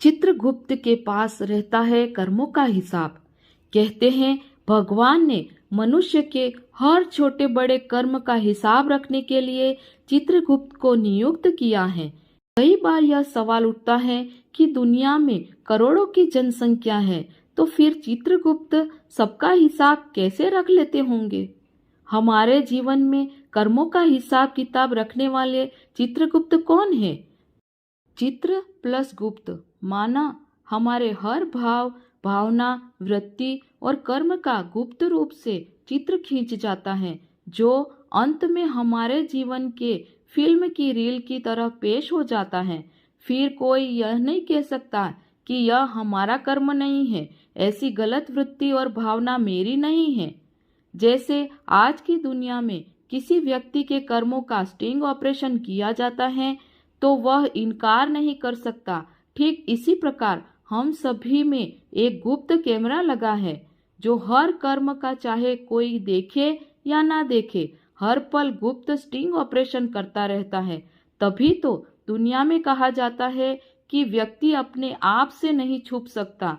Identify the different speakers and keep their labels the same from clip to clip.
Speaker 1: चित्रगुप्त के पास रहता है कर्मों का हिसाब। कहते हैं भगवान ने मनुष्य के हर छोटे बड़े कर्म का हिसाब रखने के लिए चित्रगुप्त को नियुक्त किया है। कई बार यह सवाल उठता है कि दुनिया में करोड़ों की जनसंख्या है, तो फिर चित्रगुप्त सबका हिसाब कैसे रख लेते होंगे। हमारे जीवन में कर्मों का हिसाब किताब रखने वाले चित्रगुप्त कौन है? चित्र प्लस गुप्त माना हमारे हर भाव, भावना, वृत्ति और कर्म का गुप्त रूप से चित्र खींच जाता है, जो अंत में हमारे जीवन के फिल्म की रील की तरह पेश हो जाता है। फिर कोई यह नहीं कह सकता कि यह हमारा कर्म नहीं है, ऐसी गलत वृत्ति और भावना मेरी नहीं है। जैसे आज की दुनिया में किसी व्यक्ति के कर्मों का स्टिंग ऑपरेशन किया जाता है तो वह इनकार नहीं कर सकता, ठीक इसी प्रकार हम सभी में एक गुप्त कैमरा लगा है, जो हर कर्म का चाहे कोई देखे या ना देखे हर पल गुप्त स्टिंग ऑपरेशन करता रहता है। तभी तो दुनिया में कहा जाता है कि व्यक्ति अपने आप से नहीं छुप सकता।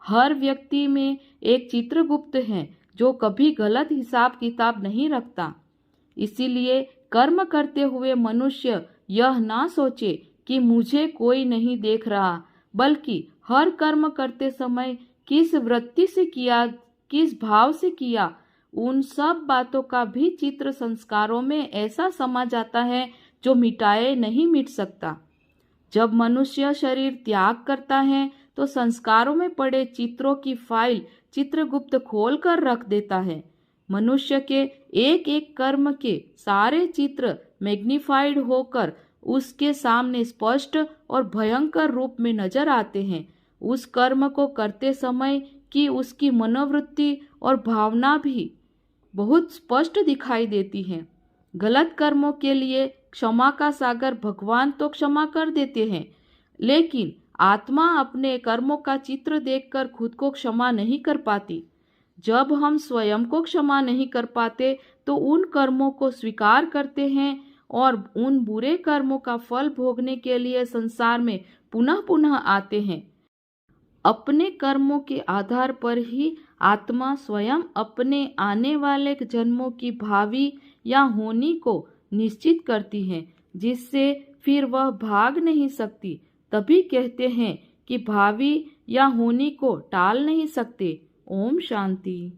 Speaker 1: हर व्यक्ति में एक चित्रगुप्त है जो कभी गलत हिसाब किताब नहीं रखता। इसीलिए कर्म करते हुए मनुष्य यह ना सोचे कि मुझे कोई नहीं देख रहा, बल्कि हर कर्म करते समय किस वृत्ति से किया, किस भाव से किया, उन सब बातों का भी चित्र संस्कारों में ऐसा समा जाता है जो मिटाए नहीं मिट सकता। जब मनुष्य शरीर त्याग करता है तो संस्कारों में पड़े चित्रों की फाइल चित्रगुप्त खोल कर रख देता है। मनुष्य के एक एक कर्म के सारे चित्र मैग्नीफाइड होकर उसके सामने स्पष्ट और भयंकर रूप में नजर आते हैं। उस कर्म को करते समय की उसकी मनोवृत्ति और भावना भी बहुत स्पष्ट दिखाई देती हैं। गलत कर्मों के लिए क्षमा का सागर भगवान तो क्षमा कर देते हैं, लेकिन आत्मा अपने कर्मों का चित्र देखकर खुद को क्षमा नहीं कर पाती। जब हम स्वयं को क्षमा नहीं कर पाते तो उन कर्मों को स्वीकार करते हैं और उन बुरे कर्मों का फल भोगने के लिए संसार में पुनः पुनः आते हैं। अपने कर्मों के आधार पर ही आत्मा स्वयं अपने आने वाले जन्मों की भावी या होनी को निश्चित करती है, जिससे फिर वह भाग नहीं सकती। तभी कहते हैं कि भावी या होनी को टाल नहीं सकते। ओम शांति।